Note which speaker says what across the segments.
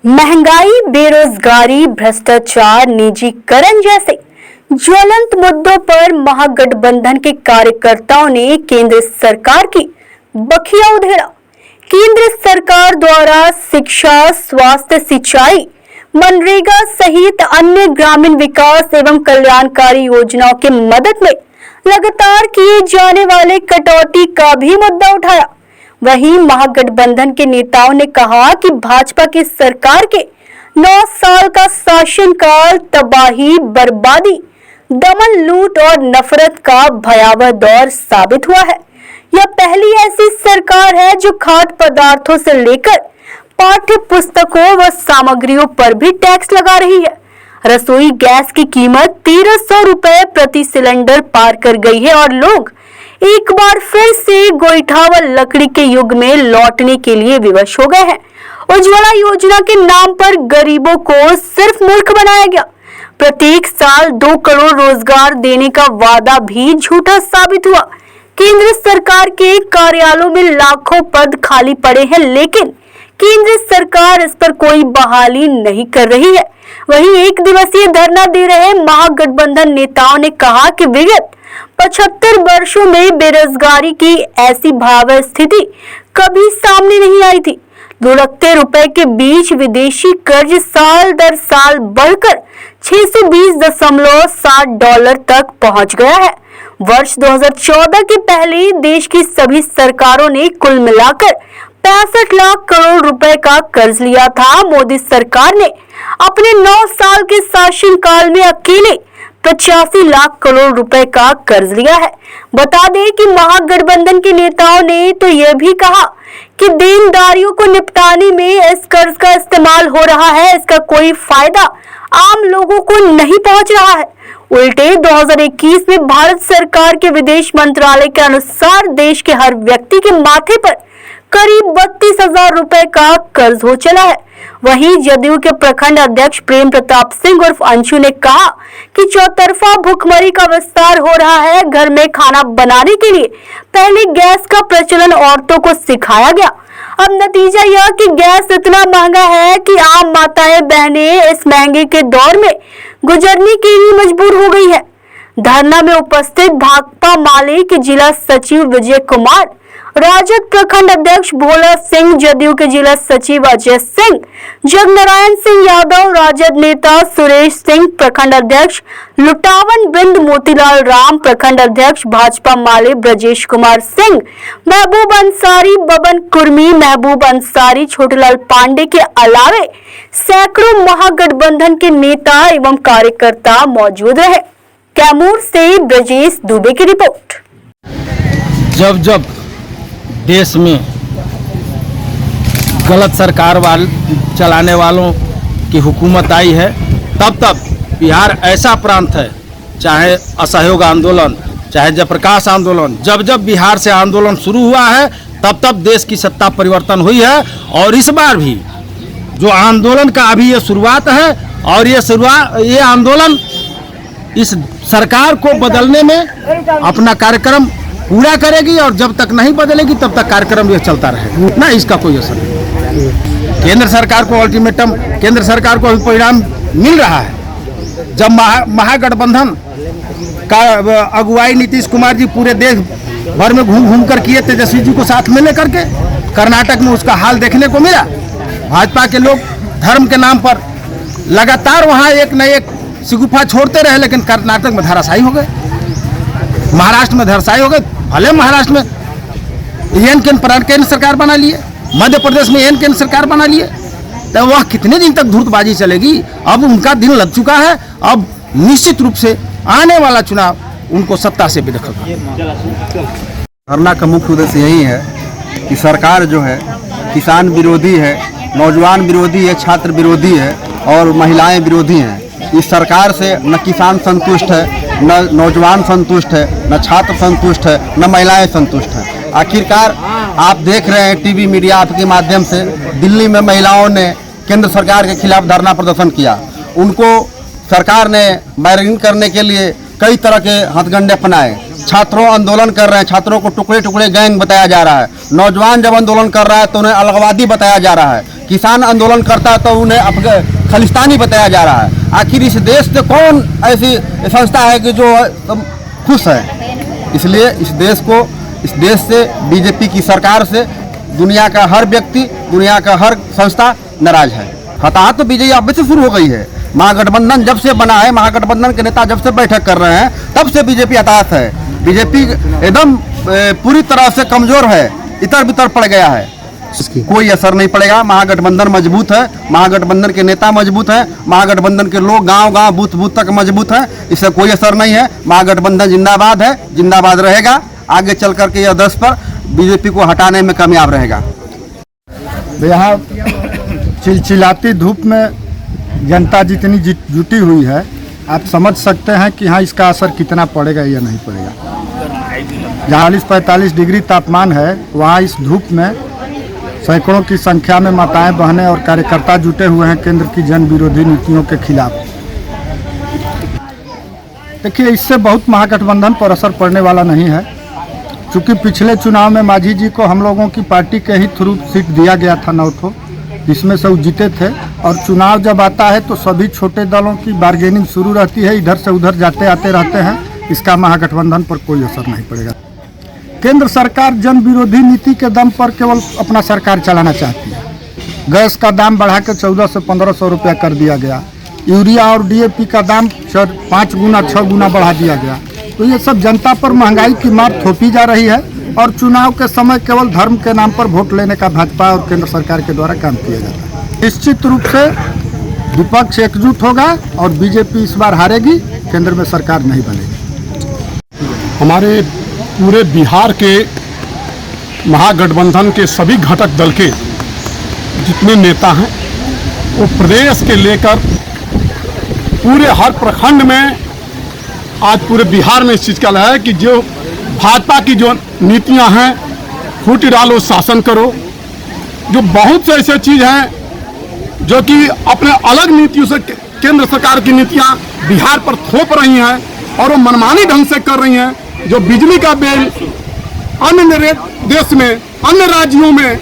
Speaker 1: महंगाई, बेरोजगारी, भ्रष्टाचार, निजीकरण जैसे ज्वलंत मुद्दों पर महागठबंधन के कार्यकर्ताओं ने केंद्र सरकार की बखिया उधेड़ा। केंद्र सरकार द्वारा शिक्षा, स्वास्थ्य, सिंचाई, मनरेगा सहित अन्य ग्रामीण विकास एवं कल्याणकारी योजनाओं की मदद में लगातार किए जाने वाले कटौती का भी मुद्दा उठाया। वहीं महागठबंधन के नेताओं ने कहा कि भाजपा की सरकार के 9 साल का शासनकाल तबाही, बर्बादी, दमन, लूट और नफरत का भयावह दौर साबित हुआ है। यह पहली ऐसी सरकार है जो खाद्य पदार्थों से लेकर पाठ्य पुस्तकों व सामग्रियों पर भी टैक्स लगा रही है। रसोई गैस की कीमत 1300 रुपए प्रति सिलेंडर पार कर गई है और लोग एक बार फिर से गोईठा व लकड़ी के युग में लौटने के लिए विवश हो गए हैं। उज्ज्वला योजना के नाम पर गरीबों को सिर्फ मूर्ख बनाया गया। प्रत्येक साल 2 करोड़ रोजगार देने का वादा भी झूठा साबित हुआ। केंद्र सरकार के कार्यालयों में लाखों पद खाली पड़े हैं, लेकिन केंद्र सरकार इस पर कोई बहाली नहीं कर रही है। वहीं एक दिवसीय धरना दे रहे महागठबंधन नेताओं ने कहा कि विगत 75 वर्षों में बेरोजगारी की ऐसी भयावह स्थिति कभी सामने नहीं आई थी। लुढ़कते रुपए के बीच विदेशी कर्ज साल दर साल बढ़कर $620.60 तक पहुंच गया है। वर्ष 2014 के पहले देश की सभी सरकारों ने कुल मिलाकर 65 लाख करोड़ रुपए का कर्ज लिया था। मोदी सरकार ने अपने 9 साल के शासनकाल में अकेले 85 लाख करोड़ रुपए का कर्ज लिया है। बता दें कि महागठबंधन के नेताओं ने तो यह भी कहा कि देनदारियों को निपटाने में इस कर्ज का इस्तेमाल हो रहा है, इसका कोई फायदा आम लोगों को नहीं पहुंच रहा है। उल्टे 2021 में भारत सरकार के विदेश मंत्रालय के अनुसार देश के हर व्यक्ति के माथे पर करीब 32,000 रुपए का कर्ज हो चला है। वहीं जदयू के प्रखंड अध्यक्ष प्रेम प्रताप सिंह उर्फ अंशु ने कहा कि चौतरफा भुखमरी का विस्तार हो रहा है। घर में खाना बनाने के लिए पहले गैस का प्रचलन औरतों को सिखाया गया। अब नतीजा यह कि गैस इतना महंगा है कि आम माताएं बहनें इस महंगे के दौर में गुजरने के लिए मजबूर हो गई है। धरना में उपस्थित भाकपा माले के जिला सचिव विजय कुमार, राजद प्रखंड अध्यक्ष भोला सिंह, जदयू के जिला सचिव अजय सिंह, जगनारायण सिंह यादव, राजद नेता सुरेश सिंह, प्रखंड अध्यक्ष लुटावन बिंद मोतीलाल राम, प्रखंड अध्यक्ष भाजपा माले ब्रजेश कुमार सिंह, महबूब अंसारी, बबन कुर्मी, महबूब अंसारी, छोटेलाल पांडे के अलावे सैकड़ों महागठबंधन के नेता एवं कार्यकर्ता मौजूद रहे। कैमूर से ब्रजेश दुबे की रिपोर्ट।
Speaker 2: जब देश में गलत सरकार चलाने वालों की हुकूमत आई है, तब बिहार ऐसा प्रांत है, चाहे असहयोग आंदोलन, चाहे जयप्रकाश आंदोलन, जब बिहार से आंदोलन शुरू हुआ है तब देश की सत्ता परिवर्तन हुई है। और इस बार भी जो आंदोलन का अभी ये शुरुआत है और ये आंदोलन इस सरकार को बदलने में अपना कार्यक्रम पूरा करेगी और जब तक नहीं बदलेगी तब तक कार्यक्रम ये चलता रहेगा ना, इसका कोई असर नहीं। केंद्र सरकार को अल्टीमेटम, केंद्र सरकार को परिणाम मिल रहा है। जब महागठबंधन का अगुवाई नीतीश कुमार जी पूरे देश भर में घूम कर किए, तेजस्वी जी को साथ में लेकर के, कर्नाटक में उसका हाल देखने को मिला। भाजपा के लोग धर्म के नाम पर लगातार वहाँ एक न एक शिगुफा छोड़ते रहे, लेकिन कर्नाटक में धराशायी हो गए, महाराष्ट्र में धराशायी हो गए। भले महाराष्ट्र में केंद्र सरकार बना लिए, मध्य प्रदेश में केंद्र सरकार बना लिए, तो वह कितने दिन तक धूर्तबाजी चलेगी? अब उनका दिन लग चुका है। अब निश्चित रूप से आने वाला चुनाव उनको सत्ता से बेदखल करना।
Speaker 3: धरना का मुख्य उद्देश्य यही है कि सरकार जो है किसान विरोधी है, नौजवान विरोधी है, छात्र विरोधी है और महिलाएं विरोधी हैं। इस सरकार से न किसान संतुष्ट है, न नौजवान संतुष्ट है, न छात्र संतुष्ट है, न महिलाएं संतुष्ट हैं। आखिरकार आप देख रहे हैं टीवी मीडिया आपके माध्यम से, दिल्ली में महिलाओं ने केंद्र सरकार के खिलाफ धरना प्रदर्शन किया। उनको सरकार ने बैरिंग करने के लिए कई तरह के हथकंडे अपनाए। छात्रों आंदोलन कर रहे हैं, छात्रों को टुकड़े टुकड़े गैंग बताया जा रहा है। नौजवान जब आंदोलन कर रहा है तो उन्हें अलगवादी बताया जा रहा है। किसान आंदोलन करता है तो उन्हें अपने खालिस्तानी बताया जा रहा है। आखिर इस देश से कौन ऐसी संस्था है कि जो खुश है? इसलिए इस देश से बीजेपी की सरकार से दुनिया का हर व्यक्ति, दुनिया का हर संस्था नाराज है। हताहत तो बीजेपी अब से शुरू हो गई है। महागठबंधन जब से बना है, महागठबंधन के नेता जब से बैठक कर रहे हैं, तब से बीजेपी हताहत है। बीजेपी एकदम पूरी तरह से कमजोर है, इतर बितर पड़ गया है। कोई असर नहीं पड़ेगा। महागठबंधन मजबूत है, महागठबंधन के नेता मजबूत है, महागठबंधन के लोग गांव-गांव बूथ तक मजबूत है। इससे कोई असर नहीं है। महागठबंधन जिंदाबाद है, जिंदाबाद रहेगा। आगे चल करके यह दस पर बीजेपी को हटाने में कामयाब रहेगा।
Speaker 4: यहाँ चिलचिलाती धूप में जनता जितनी जुटी हुई है, आप समझ सकते हैं कि हाँ इसका असर कितना पड़ेगा या नहीं पड़ेगा। 40-45 डिग्री तापमान है, वहाँ इस धूप में सैकड़ों की संख्या में माताएं, बहनें और कार्यकर्ता जुटे हुए हैं केंद्र की जन विरोधी नीतियों के खिलाफ। देखिए, इससे बहुत महागठबंधन पर असर पड़ने वाला नहीं है, क्योंकि पिछले चुनाव में मांझी जी को हम लोगों की पार्टी के ही थ्रू सीट दिया गया था 9 ठो, जिसमें से वो जीते थे। और चुनाव जब आता है तो सभी छोटे दलों की बार्गेनिंग शुरू रहती है, इधर से उधर जाते आते रहते हैं। इसका महागठबंधन पर कोई असर नहीं पड़ेगा। केंद्र सरकार जन विरोधी नीति के दम पर केवल अपना सरकार चलाना चाहती है। गैस का दाम बढ़ा के 1400 से 1500 रुपया कर दिया गया। यूरिया और DAP का दाम 5 गुना 6 गुना बढ़ा दिया गया। तो ये सब जनता पर महंगाई की मार थोपी जा रही है, और चुनाव के समय केवल धर्म के नाम पर वोट लेने का भाजपा और केंद्र सरकार के द्वारा काम किया जाता है। निश्चित रूप से विपक्ष एकजुट होगा और बीजेपी इस बार हारेगी, केंद्र में सरकार नहीं बनेगी।
Speaker 5: हमारे पूरे बिहार के महागठबंधन के सभी घटक दल के जितने नेता हैं, वो प्रदेश के लेकर पूरे हर प्रखंड में, आज पूरे बिहार में इस चीज़ का है कि जो भाजपा की जो नीतियां हैं, फूटी डालो शासन करो। जो बहुत से ऐसे चीज़ हैं जो कि अपने अलग नीतियों से केंद्र सरकार की नीतियां बिहार पर थोप रही हैं, और वो मनमानी ढंग से कर रही हैं। जो बिजली का बिल अन्य देश में, अन्य राज्यों में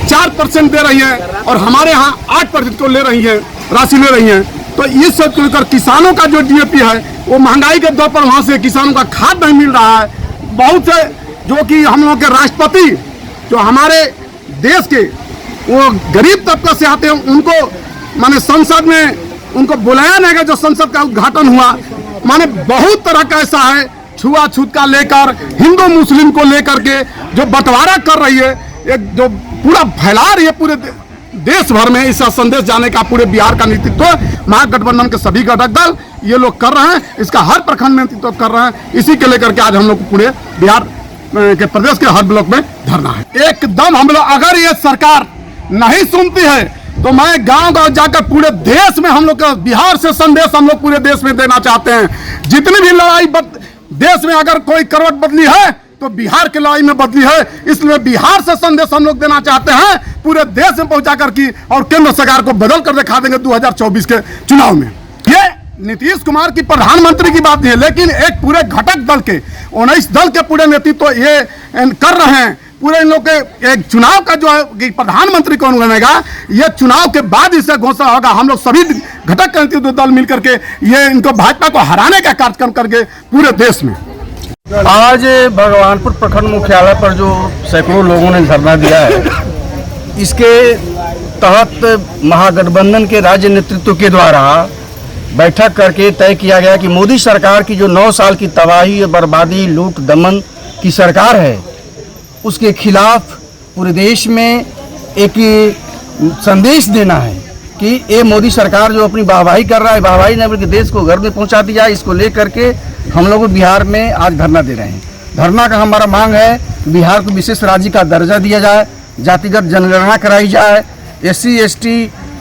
Speaker 5: 4% दे रही है, और हमारे यहाँ 8% को ले रही है, राशि ले रही है। तो इस सब को लेकर किसानों का जो DAP है, वो महंगाई के दौर पर वहाँ से किसानों का खाद नहीं मिल रहा है। बहुत से जो कि हम लोग के राष्ट्रपति जो हमारे देश के वो गरीब तबके से आते हैं, उनको माने संसद में उनको बुलाया नहीं गया। जो संसद का उद्घाटन हुआ, माने बहुत तरह का ऐसा है, छुआछूत का लेकर, हिंदू मुस्लिम को लेकर के जो बंटवारा कर रही है, एक जो पूरा फैला रही है पूरे देश भर में, इसका संदेश जाने का पूरे बिहार का नेतृत्व महागठबंधन के सभी घटक दल ये लोग कर रहे हैं। इसका हर प्रखंड में नेतृत्व कर रहे हैं। इसी के लेकर के आज हम लोग पूरे बिहार के प्रदेश के हर ब्लॉक में धरना है। एकदम हम लोग, अगर ये सरकार नहीं सुनती है तो मैं गांव-गांव जाकर पूरे देश में हम लोग का बिहार से संदेश हम लोग पूरे देश में देना चाहते हैं। जितनी भी लड़ाई देश में अगर कोई करवट बदली है तो बिहार की लड़ाई में बदली है। इसलिए बिहार से संदेश हम लोग देना चाहते हैं पूरे देश में पहुंचा कर की, और केंद्र सरकार को बदल कर दिखा देंगे 2024 के चुनाव में। ये नीतीश कुमार की प्रधानमंत्री की बात नहीं है, लेकिन एक पूरे घटक दल के 19 दल के पूरे नेतृत्व ये कर रहे हैं। पूरे इन लोग के एक चुनाव का जो है कि प्रधानमंत्री कौन बनेगा, ये चुनाव के बाद इससे घोषणा होगा। हम लोग सभी घटक के नेतृत्व दल मिलकर के ये इनको भाजपा को हराने का कार्यक्रम करके पूरे देश में।
Speaker 6: आज भगवानपुर प्रखंड मुख्यालय पर जो सैकड़ों लोगों ने धरना दिया है, इसके तहत महागठबंधन के राज्य नेतृत्व के द्वारा बैठक करके तय किया गया कि मोदी सरकार की जो 9 साल की तबाही, बर्बादी, लूट, दमन की सरकार है, उसके खिलाफ पूरे देश में एक संदेश देना है कि ये मोदी सरकार जो अपनी वाहवाही कर रहा है, वाहवाही ने बल्कि देश को घर में पहुंचा दिया। इसको लेकर के हम लोग बिहार में आज धरना दे रहे हैं। धरना का हमारा मांग है कि बिहार को विशेष राज्य का दर्जा दिया जाए, जातिगत जनगणना कराई जाए, SC ST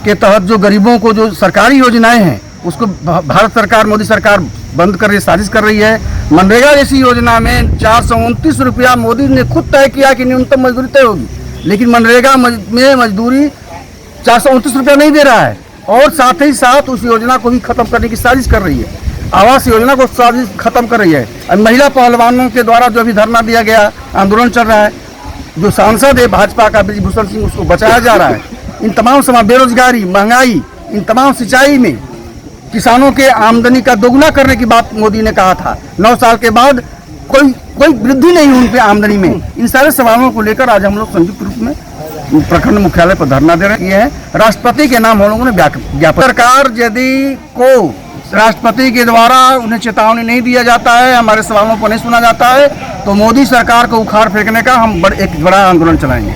Speaker 6: के तहत जो गरीबों को जो सरकारी योजनाएं हैं उसको भारत सरकार, मोदी सरकार बंद कर रही, साजिश कर रही है। मनरेगा जैसी योजना में 429 रुपया मोदी ने खुद तय किया कि न्यूनतम मजदूरी तय होगी, लेकिन मनरेगा में मजदूरी 429 रुपया नहीं दे रहा है, और साथ ही साथ उस योजना को भी खत्म करने की साजिश कर रही है। आवास योजना को साजिश खत्म कर रही है। और महिला पहलवानों के द्वारा जो भी धरना दिया गया, आंदोलन चल रहा है, जो सांसद है भाजपा का ब्रिजभूषण सिंह, उसको बचाया जा रहा है। इन तमाम समय बेरोजगारी, महंगाई, इन तमाम सिंचाई में किसानों के आमदनी का दोगुना करने की बात मोदी ने कहा था। 9 साल के बाद कोई वृद्धि नहीं हुई उन पे आमदनी में। इन सारे सवालों को लेकर आज हम लोग संयुक्त रूप में प्रखंड मुख्यालय पर धरना दे रहे हैं। राष्ट्रपति के नाम हम लोगों ने ज्ञापन, सरकार यदि को राष्ट्रपति के द्वारा उन्हें चेतावनी नहीं दिया जाता है, हमारे सवालों को नहीं सुना जाता है, तो मोदी सरकार को उखाड़ फेंकने का हम एक बड़ा आंदोलन चलाएंगे।